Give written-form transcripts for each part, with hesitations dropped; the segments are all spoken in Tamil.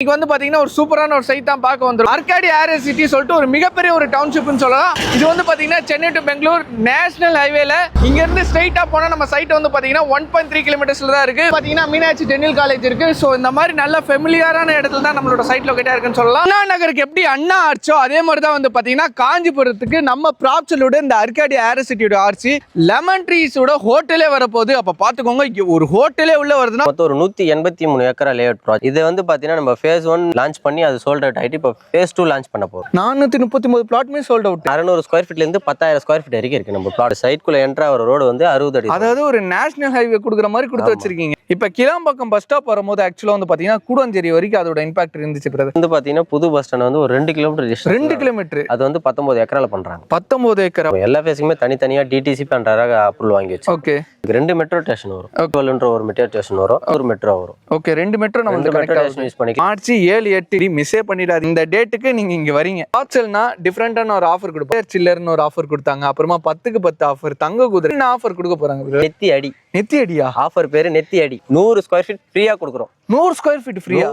இன்னைக்கு வந்து பாத்தீங்கன்னா ஒரு சூப்பரான ஒரு சைட் தான் பார்க்க வந்துரும். ஆர்காடி ஏர் சிட்டி சொல்லிட்டு ஒரு மிகப்பெரிய ஒரு டவுன்ஷிப்னு சொல்லலாம். இது வந்து பாத்தீங்கன்னா சென்னை டு பெங்களூர் நேஷனல் ஹைவேல இங்க இருந்து ஸ்ட்ரைட்டா போனா நம்ம சைட் வந்து பாத்தீங்கன்னா 1.3 கிலோமீட்டர்ஸ்ல தான் இருக்கு. பாத்தீங்கன்னா மீனாட்சி டென்னில் காலேஜ் இருக்கு. சோ இந்த மாதிரி நல்ல ஃபெமிலியரான இடத்துல தான் நம்மளோட சைட் லொகேட்டா இருக்குன்னு சொல்லலாம். அண்ணா நகருக்கு எப்படி அண்ணா ஆர்ச்சோ அதே மாதிரி தான் வந்து பாத்தீங்கன்னா காஞ்சிபுரத்துக்கு நம்ம ப்ராப்சலோட இந்த ஆர்காடி ஏர் சிட்டியோட ஆர்ச்சி லெமன் ட்ரீஸோட ஹோட்டலே வரப்போகுது. அப்ப பாத்துக்கோங்க, இங்க ஒரு ஹோட்டலே உள்ள வருதுன்னா மொத்தம் ஒரு 183 ஏக்கரா லேஅவுட் ப்ராஜெக்ட். இது வந்து பாத்தீங்கன்னா நம்ம phase 1 லான்ச் பண்ணி அது சோல்ட் அவுட் ஆயிட்டு இப்போ phase 2 லான்ச் பண்ண போறோம். 439 பிளாட்மே சோல்ட் அவுட். 600 ஸ்கொயர் ஃபீட்ல இருந்து 10,000 ஸ்கொயர் ஃபீட் வரைக்கும் இருக்கு நம்ம பிளாட். சைட்குள்ள என்ட்ரா ஒரு ரோடு வந்து 60 அடி. அதாவது ஒரு நேஷனல் ஹைவே கொடுக்குற மாதிரி கொடுத்து வச்சிருக்கீங்க. இப்ப கிளாம்பாக்கம் பஸ் ஸ்டாப் வரும்போது ஆக்சுவலா வந்து பாத்தீங்கன்னா கூடஞ்சேரி வரைக்கும் அதோட இம்பாக்ட் இருந்துச்சு. வந்து பாத்தீங்கன்னா புது பஸ் ஸ்டாண்ட் வந்து ஒரு 2 கிலோமீட்டர் 2 கிலோமீட்டர் அது வந்து 19 ஏக்கரால பண்றாங்க. 19 ஏக்கரா. எல்லா ஃபேஸுக்குமே தனித்தனியா டிடிசி பண்றாங்க அப்ரூவல் வாங்கி வச்சு. ஓகே, 2 மெட்ரோ ஸ்டேஷன் வரும். 12 ஒரு மெட்ரோ ஸ்டேஷன் வரும், ஒரு மெட்ரோ வரும். ஓகே, 2 மெட்ரோ நம்ம வந்து மெட்ரோ ஸ்டேஷன் யூஸ் பண்ணிக்கலாம். மார்ச் 7, 8 மிஸ்ஸே பண்ணிடாதீங்க. இந்த டேட்டுக்கு நீங்க இங்க வரீங்க. ஆப்ஷன்னா டிஃபரெண்டான ஒரு ஆஃபர் கொடுப்பாங்க. சில்லர்னு ஒரு ஆஃபர் கொடுத்தாங்க. அப்புறமா 10க்கு 10 ஆஃபர், தங்க குதிரை ஆஃபர் கொடுக்க போறாங்க. நெத்தி அடி. நெத்தி அடியா? ஆஃபர் பேரு நெத்தி அடி. 100 ஸ்கொயர் ஃபீட் ஃப்ரீயா கொடுக்குறோம். 100 ஸ்கொயர் ஃபீட் ஃப்ரீயா?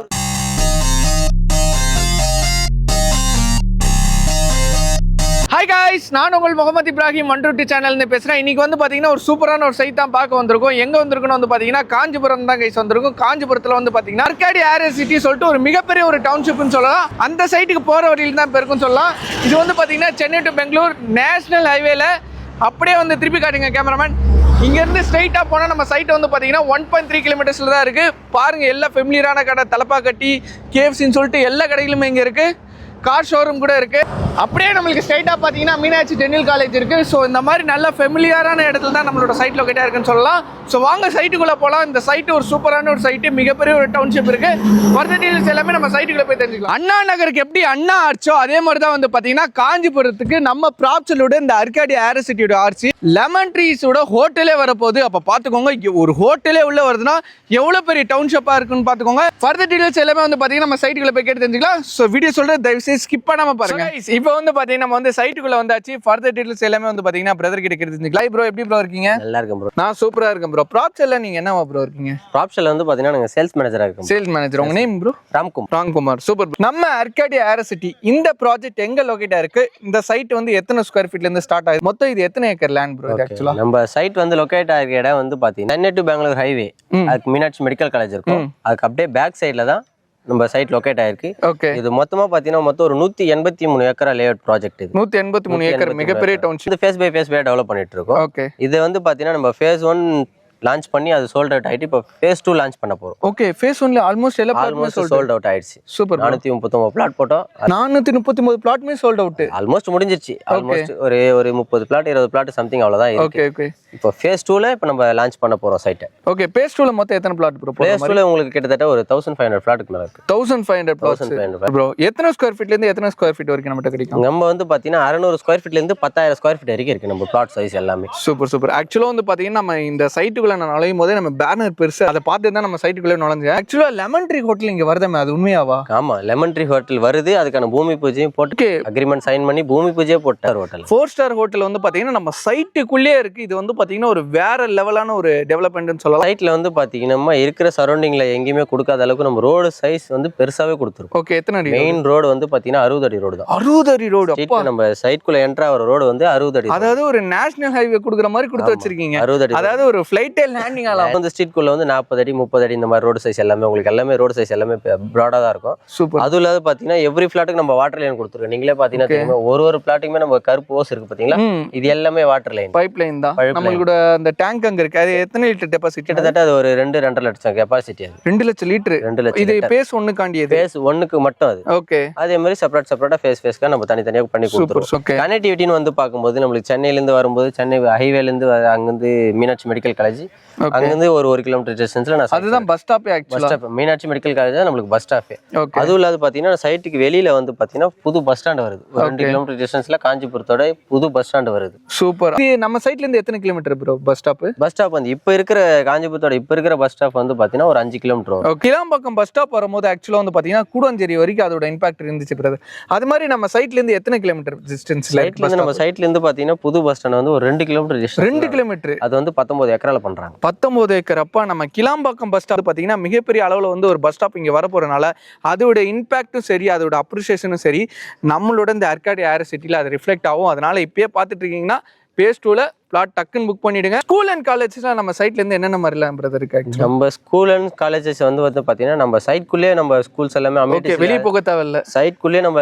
ஹாய் காய்ஸ், நான் உங்கள் முகமது இப்ராஹிம் மண்ருட்டி சேனல்னு பேசுகிறேன். இன்றைக்கி வந்து பார்த்தீங்கன்னா ஒரு சூப்பரான ஒரு சைட் தான் பார்க்க வந்திருக்கோம். எங்கே வந்திருக்குன்னு வந்து பார்த்தீங்கன்னா காஞ்சிபுரம் தான் கைஸ் வந்திருக்கும். காஞ்சிபுரத்தில் வந்து பார்த்தீங்கன்னா ஆர்காடி ஏர் சிட்டி சொல்லிட்டு ஒரு மிகப்பெரிய ஒரு டவுன்ஷிப்னு சொல்லலாம். அந்த சைட்டுக்கு போகிற வழியில் தான் பெருக்குன்னு சொல்லலாம். இது வந்து பார்த்தீங்கன்னா சென்னை டு பெங்களூர் நேஷனல் ஹைவேல அப்படியே வந்து திருப்பி காட்டுங்க கேமராமேன். இங்கேருந்து ஸ்ட்ரைட்டாக போனால் நம்ம சைட் வந்து பார்த்தீங்கன்னா 1.3 கிலோமீட்டர்ஸில் தான் இருக்குது. பாருங்கள், எல்லா ஃபெமிலியரான கடை, தலப்பாக்கட்டி, கேஎஃப்சின்னு சொல்லிட்டு எல்லா கடைகளுமே இங்கே இருக்குது. கார் ஷோரூம் கூட இருக்கு. அப்படியே நம்மளுக்கு ஸ்ட்ரைட்டாக பார்த்தீங்கன்னா மீனாட்சி டென்னில் காலேஜ் இருக்கு. ஸோ இந்த மாதிரி நல்ல ஃபெமிலியரான இடத்துல தான் நம்மளோட சைட் லொகேட்டா இருக்குன்னு சொல்லலாம். ஸோ வாங்க சைட்டுக்குள்ளே போகலாம். இந்த சைட்டு ஒரு சூப்பரான ஒரு சைட்டு, மிகப்பெரிய ஒரு டவுன்ஷிப் இருக்கு. ஃபர்தர் டீடைல்ஸ் எல்லாமே நம்ம சைட்டுக்குள்ளே போய் தெரிஞ்சுக்கலாம். அண்ணா நகருக்கு எப்படி அண்ணா ஆர்ச்சோ அதே மாதிரி தான் வந்து பார்த்தீங்கன்னா காஞ்சிபுரத்துக்கு நம்ம ப்ராப்சலோட இந்த ஆர்காடி ஏர் சிட்டியோட ஆர்ச்சி லெமன் ட்ரீஸோட ஹோட்டலே வரப்போகுது. அப்போ பார்த்துக்கோங்க, இங்கே ஒரு ஹோட்டலே உள்ள வருதுன்னா எவ்வளோ பெரிய டவுன்ஷிப்பாக இருக்குன்னு பார்த்துக்கோங்க. ஃபர்தர் டீடைல்ஸ் எல்லாமே வந்து பார்த்தீங்கன்னா நம்ம சைட்டுக்குள்ளே போய் கேட்டு தெரிஞ்சுக்கலாம். ஸோ வீடியோ சொல்கிற தயவுசெய்து ஸ்கிப் பண்ணாம பாருங்க. இப்போ வந்து பாத்தீங்கன்னா நம்ம வந்து சைட்டுக்குள்ள வந்தாச்சு. ஃபர்தர் டீடைல்ஸ் எல்லாமே வந்து பாத்தீங்கன்னா பிரதர் கிட்ட கேட்டுக்கலாம். ப்ரோ எப்படி ப்ரோ இருக்கீங்க? நல்லா இருக்கேன் ப்ரோ. நான் சூப்பரா இருக்கேன் ப்ரோ. ப்ராப்ஷல்ல நீங்க என்னவா ப்ரோ இருக்கீங்க? ப்ராப்ஷல்ல வந்து பாத்தீங்கன்னா நாங்க சேல்ஸ் மேனேஜரா இருக்கோம். Sales manager. உங்க நேம் ப்ரோ? ராம்குமார். சூப்பர். நம்ம ஆர்காடி ஏர் சிட்டி இந்த ப்ராஜெக்ட் எங்க லொகேட்டா இருக்கு? இந்த சைட் வந்து எத்தனை ஸ்கொயர் ஃபீட்ல இருந்து ஸ்டார்ட் ஆகுது? மொத்தம் இது எத்தனை ஏக்கர் லேண்ட் ப்ரோ? ஆக்சுவலா நம்ம சைட் வந்து லொகேட் ஆகிற இடம் வந்து பாத்தீங்கன்னா சென்னை டு பெங்களூர் ஹைவே. அதுக்கு மீனாட்சி மெடிக்கல் காலேஜ் இருக்கும். அதுக்கு அப்படியே பேக் சைட்ல தான் நம்ம சைட் லொகேட் ஆயிருக்கு. ஓகே, இது மொத்தமா பாத்தீங்கன்னா மொத்தம் ஒரு 183 ஏக்கரா லேஅவுட் ப்ராஜெக்ட். இது 183 ஏக்கர் மிகப்பெரிய டவுன்ஷிப். இது ஃபேஸ் பை ஃபேஸ் டெவலப் பண்ணிட்டு இருக்கோம். ஓகே, இது வந்து பாத்தீங்கன்னா நம்ம phase 1 லான்ச் பண்ணி அது சோல்ட் அவுட் ஆயிட்டு இப்போ phase 2 லான்ச் பண்ண போறோம். ஓகே, phase 1ல ஆல்மோஸ்ட் எல்லா பிளாட்மே சோல்ட் அவுட் ஆயிடுச்சு. சூப்பர். 439 பிளாட் போட்டோம். 439 பிளாட்மே சோல்ட் அவுட். ஆல்மோஸ்ட் முடிஞ்சிருச்சு. ஆல்மோஸ்ட் ஒரு 30 பிளாட் 20 பிளாட் சம்திங் அவ்வளவுதான் இருக்கு. Okay okay. இப்போ phase 2ல இப்போ நம்ம லான்ச் பண்ண போறோம் சைட். ஓகே, phase 2ல மொத்தம் எத்தனை பிளாட் ப்ரோ? phase 2ல உங்களுக்கு கிட்டத்தட்ட ஒரு 1500 பிளாட்க்கு மேல இருக்கு. 1500 பிளாட்ஸ் ப்ரோ. எத்தனை ஸ்கொயர் ஃபீட்ல இருந்து எத்தனை ஸ்கொயர் ஃபீட் வரைக்கும் நமக்கு கிடைக்கும்? நம்ம வந்து பாத்தீங்கன்னா 600 ஸ்கொயர் ஃபீட்ல இருந்து 10,000 ஸ்கொயர் ஃபீட் வரைக்கும் இருக்கு நம்ம பிளாட் சைஸ் எல்லாமே. Super super. ஆக்சுவலா வந்து பாத்தீங்கன்னா நம்ம இந்த சைட்டுக்குள்ள நான் நுழையும் போதே நம்ம பேனர் பெருசு அதை பார்த்து தான் நம்ம சைட்டுக்குள்ள நுழைஞ்சேன். ஆக்சுவலா லெமன் ட்ரீ ஹோட்டல் இங்க வருதமே, அது உண்மையாவா? ஆமா, லெமன் ட்ரீ ஹோட்டல் வருது. அதுக்கான பூமி பூஜையும் போட்டு அக்ரிமெண்ட் சைன் பண்ணி பூமி பூஜையே போட்டார் ஹோட்டல். 4 ஸ்டார் ஹோட்டல் வந்து பாத்தீங்கன்னா நம்ம சைட்டுக்குள்ளே இருக்கு. இது வந்து பாத்தீங்கன்னா ஒரு வேற லெவலான ஒரு டெவலப்மெண்ட்னு சொல்லலாம். சைட்ல வந்து பாத்தீங்கன்னா இருக்கிற சரௌண்டிங்ல எங்கேயுமே கொடுக்காத அளவுக்கு நம்ம ரோடு சைஸ் வந்து பெருசாவே கொடுத்துருக்கோம். ஓகே, எத்தனை அடி? மெயின் ரோடு வந்து பாத்தீங்கன்னா 60 அடி ரோடு தான். 60 அடி ரோடு. அப்பா, நம்ம சைட்குள்ள என்ட்ரா ஆகிற ரோடு வந்து 60 அடி. அதாவது ஒரு நேஷனல் ஹைவே கொடுக்குற மாதிரி கொடுத்து வச்சிருக்கீங்க. 60 அடி. அதாவது ஒரு ஃளைட்டே லேண்டிங் ஆகலாம். அந்த ஸ்ட்ரீட்குள்ள வந்து 40 அடி 30 அடி இந்த மாதிரி ரோடு சைஸ் எல்லாமே உங்களுக்கு எல்லாமே ரோடு சைஸ் எல்லாமே ப்ராடா தான் இருக்கும். சூப்பர். அதுவும் இல்லாத பாத்தீங்கன்னா எவ்ரி பிளாட்டுக்கு நம்ம வாட்டர் லைன் கொடுத்துருக்கோம். நீங்களே பாத்தீங்கன்னா ஒரு பிளாட்டுக்குமே நம்ம கருப்பு ஓஸ் இருக்கு பாத்தீங்களா, இது எல்லாமே வாட்டர் லைன், பைப் லைன் தான். நம்மளோட அந்த டேங்க் அங்க இருக்கு. அது எத்தனை லிட்டர் டெபாசிட்? கிட்டத்தட்ட அது ஒரு 2.5 லட்சம் கெபாசிட்டி. அது 2 லட்சம் லிட்டர். 2 லட்சம். இது phase 1 காண்டியது. phase 1க்கு மட்டும் அது. ஓகே. அதே மாதிரி செப்பரேட்டா ஃபேஸ்க்கா நம்ம தனித்தனியா பண்ணி கொடுத்துருவோம். கனெக்டிவிட்டின்னு வந்து பார்க்கும்போது நம்மளுக்கு சென்னையில இருந்து வரும்போது சென்னை ஹைவேல இருந்து அங்கிருந்து மீனாட்சி மெடிக்கல் காலேஜ் அங்கிருந்து ஒரு 1 கிலோமீட்டர் டிஸ்டன்ஸ்ல நான் அதுதான் பஸ் ஸ்டாப். ஆக்சுவலா மீனாட்சி மெடிக்கல் காலேஜ் தான் நம்மளுக்கு பஸ் ஸ்டாப். அதுவும் இல்லாத பாத்தீங்கன்னா சைட்டுக்கு வெளியில வந்து பாத்தீங்கன்னா புது பஸ் ஸ்டாண்ட் வருது. 2 கிலோமீட்டர் டிஸ்டன்ஸ்ல காஞ்சிபுரத்தோட புது பஸ் ஸ்டாண்ட் வருது. சூப்பர். நம்ம சைட்ல இருந்து எத்தனை kilometre bro bus stop? Bus stop வந்து இப்ப இருக்கிற காஞ்சிபுரத்தோட இப்ப இருக்கிற பஸ் ஸ்டாப் வந்து பாத்தீங்கன்னா ஒரு 5 கிலோமீட்டர் வரும். கிளாம்பாக்கம் பஸ் ஸ்டாப் வரும்போது ஆக்சுவலா வந்து பாத்தீங்கன்னா கூடஞ்சேரி வரைக்கும் அதோட இம்பாக்ட் இருந்துச்சு பிரதர். அது மாதிரி நம்ம சைட்ல இருந்து எத்தனை கிலோமீட்டர் டிஸ்டன்ஸ்ல? நம்ம சைட்ல இருந்து பாத்தீங்கன்னா புது பஸ் ஸ்டாண்ட் வந்து ஒரு 2 கிலோமீட்டர் டிஸ்டன்ஸ். 2 கிலோமீட்டர். அது வந்து 19 ஏக்கரால பண்றோம். பண்றாங்க. 19 ஏக்கர். அப்ப நம்ம கிளாம்பாக்கம் பஸ் ஸ்டாப் பாத்தீங்கன்னா மிகப்பெரிய அளவுல வந்து ஒரு பஸ் ஸ்டாப் இங்க வர போறனால அதோட இம்பாக்டும் சரி, அதோட அப்ரிசியேஷனும் சரி, நம்மளோட இந்த ஆர்காடி ஏர் சிட்டில அது ரிஃப்ளெக்ட் ஆகும். அதனால இப்பயே பார்த்துட்டு இருக்கீங்கன்னா பேஸ் 2ல பிளாட் டக்குன்னு புக் பண்ணிடுங்க. ஸ்கூல் அண்ட் காலேஜஸ்ல நம்ம சைட்ல இருந்து என்னென்ன மாதிரிலாம் பிரதர் இருக்கு? நம்ம ஸ்கூல் அண்ட் காலேஜஸ் வந்து பாத்தீங்கன்னா நம்ம சைட்குள்ளேயே நம்ம ஸ்கூல்ஸ் எல்லாமே ஓகே, வெளிய போக தேவையில்ல. சைட்குள்ளேயே நம்ம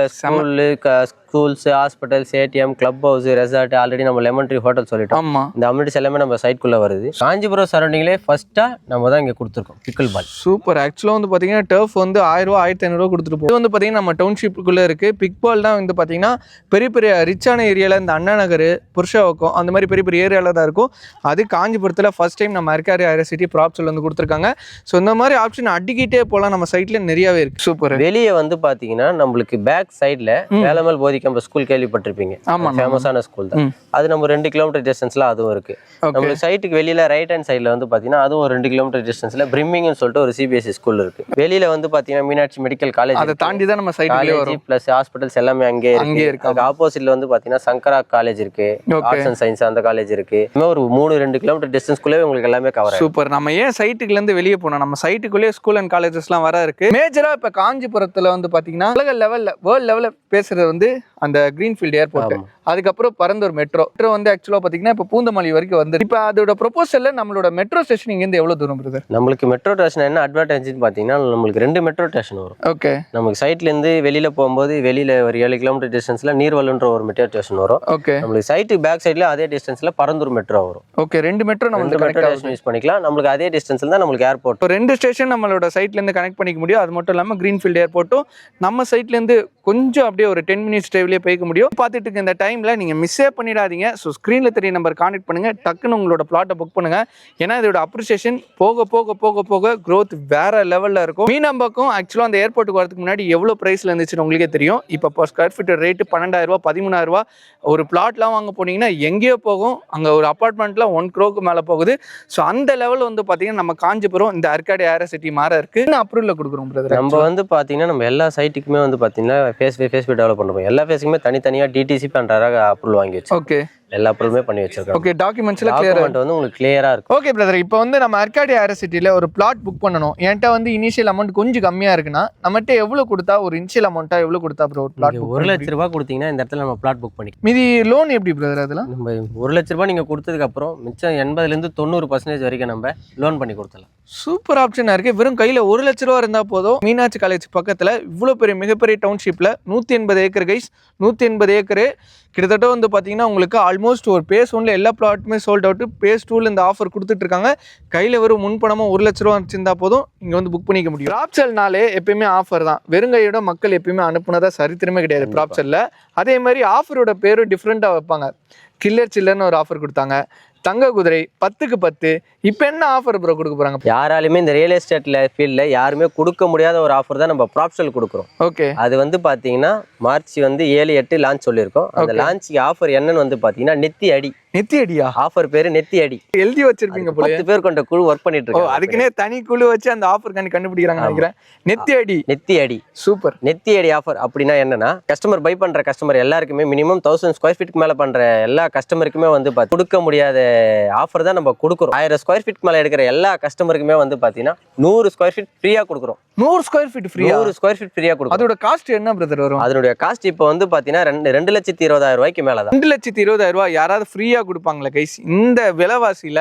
schools, hospitals, ATM, club house, resort, already நம்ம லெமன் ட்ரீ ஹோட்டல் சொல்லிட்டோம். ஆமா, இந்த அம்யூனிட்டிஸ் எல்லாமே நம்ம சைட்குள்ள வருது. காஞ்சிபுரம் சரௌண்டிங்லேயே ஃபர்ஸ்டா நம்ம தான் இங்க கொடுத்துருக்கோம் பிக்கிள் பால். சூப்பர். ஆக்சுவலா வந்து பாத்தீங்கன்னா டர்ஃப் வந்து 1000 ரூபா 1500 ரூபா கொடுத்துட்டு போகும். இது வந்து பாத்தீங்கன்னா நம்ம டவுன்ஷிப்புக்குள்ள இருக்கு. பிக் பால் தான் வந்து பாத்தீங்கன்னா பெரிய பெரிய ரிச்சான ஏரியால இந்த அண்ணா நகர், புருஷவாக்கம் அந்த மாதிரி பெரிய பெரிய ஏரியால தான் இருக்கும். அது காஞ்சிபுரத்துல ஃபர்ஸ்ட் டைம் நம்ம ஆர்காடி ஏர் சிட்டி ப்ராப்ஸ்ல வந்து கொடுத்துருக்காங்க. ஸோ இந்த மாதிரி ஆப்ஷன் அடிக்கிட்டே போகலாம். நம்ம சைட்ல நிறையவே இருக்கு. சூப்பர். வெளியே வந்து பாத்தீங்கன்னா நம்மளுக்கு பேக் சைட்ல வேலமல் போதி கேம்பஸ் ஸ்கூல் கேள்விப்பட்டிருப்பீங்க. ஃபேமஸான ஸ்கூல் தான் அது. நம்ம 2 கிலோமீட்டர் டிஸ்டன்ஸ்ல அதுவும் இருக்கு. நம்ம சைட்டுக்கு வெளியில ரைட் ஹேண்ட் சைட்ல வந்து பாத்தீங்கன்னா அதுவும் ஒரு 2 கிலோமீட்டர் டிஸ்டன்ஸ்ல பிரிமிங்னு சொல்லிட்டு ஒரு சிபிஎஸ்சி ஸ்கூல் இருக்கு. வெளியில வந்து பாத்தீங்கன்னா மீனாட்சி மெடிக்கல் காலேஜ், அதை தாண்டி தான் நம்ம சைட்லயே வரும். பிளஸ் ஹாஸ்பிடல்ஸ் எல்லாமே அங்கே இருக்கு. அதுக்கு ஆப்போசிட்ல வந்து பாத்தீங்கன்னா சங்கரா காலேஜ் இருக்கு, ஆர்ட்ஸ் அண்ட் சயின்ஸ் அந்த காலேஜ் இருக்கு. ஒரு 2 கிலோமீட்டர் டிஸ்டன்ஸ்க்குள்ளே உங்களுக்கு எல்லாமே கவர். சூப்பர். நம்ம ஏன் சைட்டுக்குல இருந்து வெளியே போனோம்? நம்ம சைட்டுக்குள்ளேயே ஸ்கூல் அண்ட் காலேஜஸ்லாம் வர இருக்கு. மேஜரா இப்ப காஞ்சிபுரத்துல வந்து பாத்தீங்கன்னா உலக லெவல்ல, வேர்ல்ட் லெவல்ல பேசுறது வந்து அந்த கிரீன்ஃபீல்ட் ஏர்போர்ட், அதுக்கப்புறம் பரந்தூர் மெட்ரோ வந்து ஆக்சுவலா பாத்தீங்கன்னா இப்ப பூந்தமல்லி வரைக்கும் வந்து. இப்ப அதோட ப்ரொபோசல்ல நம்மளோட மெட்ரோ ஸ்டேஷன் இங்க இருந்து எவ்வளவு தூரம் பிரதர்? நம்மளுக்கு மெட்ரோ ஸ்டேஷன் என்ன அட்வான்டேஜ்னு பாத்தீங்கன்னா நம்மளுக்கு 2 மெட்ரோ ஸ்டேஷன் வரும். ஓகே. நமக்கு சைட்ல இருந்து வெளியில போகும்போது வெளியில ஒரு 7 கிலோமீட்டர் டிஸ்டன்ஸ்ல நீர்வல்லுன்ற ஒரு மெட்ரோ ஸ்டேஷன் வரும். ஓகே. நம்மளுக்கு சைட்டு பேக் சைட்ல அதே டிஸ்டன்ஸ்ல பரந்தூர் மெட்ரோ வரும். ஓகே. 2 மெட்ரோ நம்ம மெட்ரோ ஸ்டேஷன் யூஸ் பண்ணிக்கலாம். நம்மளுக்கு அதே டிஸ்டன்ஸ்ல தான் நம்மளுக்கு ஏர்போர்ட். 2 ஸ்டேஷன் நம்மளோட சைட்ல இருந்து கனெக்ட் பண்ணிக்க முடியும். அது மட்டும் இல்லாம கிரீன்ஃபீல்ட் ஏர்போர்ட்டும் நம்ம சைட்ல இருந்து கொஞ்சம் அப்படியே ஒரு 10 மினிட்ஸ் டிரைவ்லயே போய்க்க முடியும். பார்த்துட்டு இருக்க இந்த டைம்ல நீங்க மிஸ்ஸே பண்ணிடாதீங்க. ஸோ ஸ்க்ரீன்ல தெரிய நம்பர் கான்டெக்ட் பண்ணுங்க, டக்குன்னு உங்களோட பிளாட்டை புக் பண்ணுங்க. ஏன்னா இதோட அப்ரிசியேஷன் போக போக போக போக க்ரோத் வேற லெவல்ல இருக்கும். மீனம்பாக்கம் ஆக்சுவலா அந்த ஏர்போர்ட்டுக்கு வரதுக்கு முன்னாடி எவ்வளவு பிரைஸ்ல இருந்துச்சுன்னு உங்களுக்கே தெரியும். இப்போ per ஸ்கொயர் ஃபீட் ரேட்டு 12000 ரூபா 13000 ரூபா. ஒரு பிளாட்லாம் வாங்க போனீங்கன்னா எங்கேயோ போகும். அங்க ஒரு அபார்ட்மெண்ட்ல 1 crore மேல போகுது. ஸோ அந்த லெவல் வந்து பாத்தீங்கன்னா நம்ம காஞ்சிபுரம் இந்த ஆர்காடி ஏர் சிட்டி மாற இருக்கு. அப்ரூவல்ல கொடுக்குறோம் பிரதர். நம்ம வந்து பாத்தீங்கன்னா நம்ம எல்லா சைட்டுக்குமே வந்து பாத்தீங்கன்னா ஃபேஸ் டெவலப் பண்ணுவோம். எல்லா ஃபேஸுக்குமே தனித்தனியா டிடிசி பண்றாங்க அப்ரூவல் வாங்கி வச்சு. ஓகே. எல்லா அப்ரூவலுமே பண்ணி வச்சிருக்கோம். ஓகே. டாக்குமெண்ட்ஸ்ல கிளியரா வந்து உங்களுக்கு கிளியரா இருக்கும். Okay brother. இப்போ வந்து நம்ம ஆர்காடி ஏர் சிட்டில ஒரு பிளாட் புக் பண்ணனும். என்கிட்ட வந்து இனிஷியல் அமௌண்ட் கொஞ்சம் கம்மியா இருக்குன்னா நம்மகிட்ட எவ்வளவு கொடுத்தா ஒரு இனிஷியல் அமௌண்ட்டா எவ்வளவு கொடுத்தா ப்ரோ ஒரு பிளாட் 1 லட்சம் ரூபாய் கொடுத்தீங்கன்னா இந்த இடத்துல நம்ம பிளாட் புக் பண்ணிக்கலாம். மீதி லோன் எப்படி பிரதர்? அதெல்லாம் நம்ம 1 லட்சம் ரூபாய் நீங்க கொடுத்ததுக்கு அப்புறம் மிச்சம் 80 ல இருந்து 90% வரைக்கும் நம்ம லோன் பண்ணி கொடுத்தலாம். சூப்பர் ஆப்ஷனா இருக்கு. வெறும் கையில 1 லட்சம் ரூபாய் இருந்தா போதும். மீனாட்சி காலேஜ் பக்கத்துல இவ்வளவு பெரிய மிகப்பெரிய டவுன்ஷிப்ல 180 ஏக்கர் கைஸ். 180 ஏக்கர் கிட்டத்தட்ட வந்து பாத்தீங்கன்னா உங்களுக்கு ஆல்மோஸ்ட் ஒரு பேஸ் 1ல எல்லா பிளாட்டுமே சோல்ட் அவுட். பேஸ் 2ல இந்த ஆஃபர் கொடுத்துட்டு இருக்காங்க. கையில வெறும் முன்பணமும் 1 லட்சம் ரூபாய் வச்சிருந்தா போதும் இங்க வந்து புக் பண்ணிக்க முடியும். ப்ராப்சல்னாலே எப்பயுமே ஆஃபர் தான். வெறுங்கையோட மக்கள் எப்பயுமே அனுப்புனதா சரித்திரமே கிடையாது ப்ராப்சல்ல. அதே மாதிரி ஆஃபரோட பேரும் டிஃப்ரெண்டா வைப்பாங்க. கில்லர் சில்லர்னு ஒரு ஆஃபர் கொடுத்தாங்க. தங்க குதிரை 10க்கு 10. இப்போ என்ன ஆஃபர் ப்ரோ கொடுக்க போறாங்க? யாராலுமே இந்த ரியல் எஸ்டேட்ல ஃபீல்ட்ல யாருமே கொடுக்க முடியாத ஒரு ஆஃபர் தான் நம்ம ப்ராப்சல் கொடுக்குறோம். ஓகே. அது வந்து பாத்தீங்கன்னா மார்ச் வந்து 7, 8 லான்ச் சொல்லியிருக்கோம். அந்த லான்ச் ஆஃபர் என்னன்னு வந்து பாத்தீங்கன்னா நெத்தி அடி. நெத்தி அடியா? ஆஃபர் பேரு நெத்தி அடி. எழுதி வச்சிருப்பீங்க போல. 10 பேர் கொண்ட குழு ஒர்க் பண்ணிட்டு இருக்காங்க. அதுக்குனே தனி குழு வச்சு அந்த ஆஃபர் கண்டுபிடிக்கிறாங்க நினைக்கிறேன். நெத்தி அடி. நெத்தி அடி. சூப்பர். நெத்தி அடி ஆஃபர் அப்படின்னா என்னன்னா கஸ்டமர் பை பண்ற கஸ்டமர் எல்லாருக்குமே மினிமம் 1000 ஸ்கொயர் ஃபீட்டுக்கு மேல பண்ற எல்லா கஸ்டமருக்குமே வந்து கொடுக்க முடியாத ஆஃபர் தான் நம்ம கொடுக்குறோம். 1000 ஸ்கொயர் ஃபீட் மேல எடுக்கிற எல்லா கஸ்டமருக்குமே வந்து பாத்தீங்கன்னா 100 ஸ்கொயர் ஃபீட் ஃப்ரீயா கொடுக்குறோம். 100 ஸ்கொயர் ஃபீட் ஃப்ரீயா? 100 ஸ்கொயர் ஃபீட் ஃப்ரீயா கொடுக்குறோம். அதோட காஸ்ட் என்ன பிரதர் வரும்? அதோட காஸ்ட் இப்போ வந்து பாத்தீங்கன்னா 2,20,000 ரூபாய்க்கு மேல தான். 2,20,000 ரூபாய் யாராவது ஃப்ரீயா கொடுப்பாங்களா கைஸ்? இந்த விலைவாசியில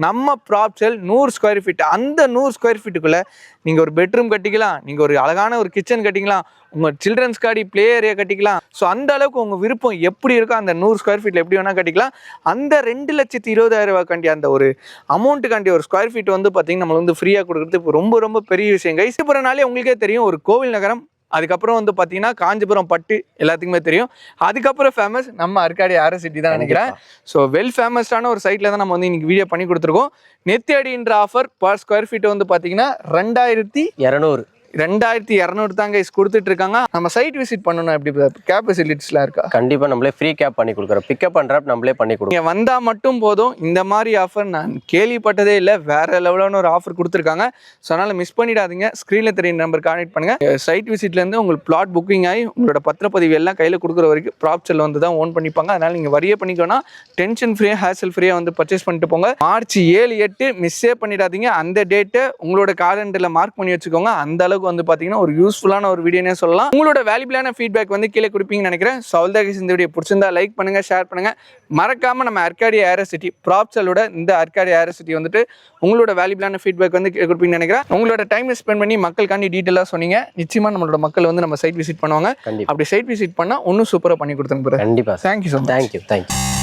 நம்ம ப்ராப்சல் 100 ஸ்கொயர் ஃபீட். அந்த 100 ஸ்கொயர் ஃபீட்டுக்குள்ள நீங்க ஒரு பெட்ரூம் கட்டிக்கலாம், நீங்க ஒரு அழகான ஒரு கிச்சன் கட்டிக்கலாம், உங்க சில்ட்ரன்ஸ் காடி பிளே ஏரியா கட்டிக்கலாம். ஸோ அந்த அளவுக்கு உங்க விருப்பம் எப்படி இருக்கோ அந்த 100 ஸ்கொயர் ஃபீட்ல எப்படி வேணா கட்டிக்கலாம். அந்த 2,20,000 ரூபாய்க்காண்டி அந்த ஒரு அமௌண்ட்டுக்காண்டி ஒரு ஸ்கொயர் ஃபீட் வந்து பாத்தீங்கன்னா நம்ம வந்து ஃப்ரீயா கொடுக்குறது இப்போ ரொம்ப ரொம்ப பெரிய விஷயம் கைஸ். காஞ்சிபுரம்னாலே உங்களுக்கே தெரியும் ஒரு கோவில் நகரம். அதுக்கப்புறம் வந்து பாத்தீங்கன்னா காஞ்சிபுரம் பட்டு எல்லாத்துக்குமே தெரியும். அதுக்கப்புறம் ஃபேமஸ் நம்ம ஆர்காடி ஏர் சிட்டி தான் நினைக்கிறேன். ஸோ வெல் ஃபேமஸான ஒரு சைட்ல தான் நம்ம வந்து இன்னைக்கு வீடியோ பண்ணி கொடுத்துருக்கோம். நெத்தி அடின்ற ஆஃபர் பர் ஸ்கொயர் ஃபீட் வந்து பாத்தீங்கன்னா 2200. 2200 தான் கைஸ் கொடுத்துட்டு இருக்காங்க. நம்ம சைட் விசிட் பண்ணணும், எப்படி கேப் ஃபெசிலிட்டிஸ்லாம் இருக்கா? கண்டிப்பா நம்மளே ஃப்ரீ கேப் பண்ணி கொடுக்குறோம். பிக்கப் அண்ட் ட்ராப் நம்மளே பண்ணி கொடுக்குறோம். நீங்க வந்தா மட்டும் போதும். இந்த மாதிரி ஆஃபர் நான் கேள்விப்பட்டதே இல்லை. வேற லெவலான ஒரு ஆஃபர் கொடுத்துருக்காங்க. ஸோ அதனால மிஸ் பண்ணிடாதீங்க. ஸ்க்ரீன்ல தெரியும் நம்பர் கான்டெக்ட் பண்ணுங்க. சைட் விசிட்ல இருந்து உங்களுக்கு பிளாட் புக்கிங் ஆகி உங்களோட பத்திரப்பதிவு எல்லாம் கையில கொடுக்குற வரைக்கும் ப்ராப்ஷல் வந்து தான் ஓன் பண்ணிப்பாங்க. அதனால நீங்க வரியே பண்ணிக்கோனா டென்ஷன் ஃப்ரீயா ஹேசல் ஃப்ரீயா வந்து பர்ச்சேஸ் பண்ணிட்டு போங்க. மார்ச் 7, 8 மிஸ்ஸே பண்ணிடாதீங்க. அந்த டேட்டை உங்களோட காலண்டர்ல மார்க் பண்ணி வச்சுக்கோங்க. அந்த அளவுக்கு வந்து பாத்தீங்கன்னா ஒரு யூஸ்ஃபுல்லான ஒரு வீடியோனே சொல்லலாம். உங்களோட வேல்யூபிளான ஃபீட்பேக் வந்து கீழே கொடுப்பீங்கன்னு நினைக்கிறேன். ஸோ அவ்வளோதான் இந்த வீடியோ பிடிச்சிருந்தா லைக் பண்ணுங்க, ஷேர் பண்ணுங்க. மறக்காம நம்ம அர்காடி ஏரோசிட்டி ப்ராப்ஷலோட இந்த அர்காடி ஏரோசிட்டி வந்துட்டு உங்களோட வேல்யூபிளான ஃபீட்பேக் வந்து கொடுப்பீங்கன்னு நினைக்கிறேன். உங்களோட டைம் ஸ்பெண்ட் பண்ணி மக்களுக்காண்டி டீட்டெயிலாக சொன்னீங்க. நிச்சயமா நம்மளோட மக்கள் வந்து நம்ம சைட் விசிட் பண்ணுவாங்க. அப்படி சைட் விசிட் பண்ணா இன்னும் சூப்பராக பண்ணி கொடுத்துருங்க. கண்டிப்பா. Thank you so much. தேங்க்யூ.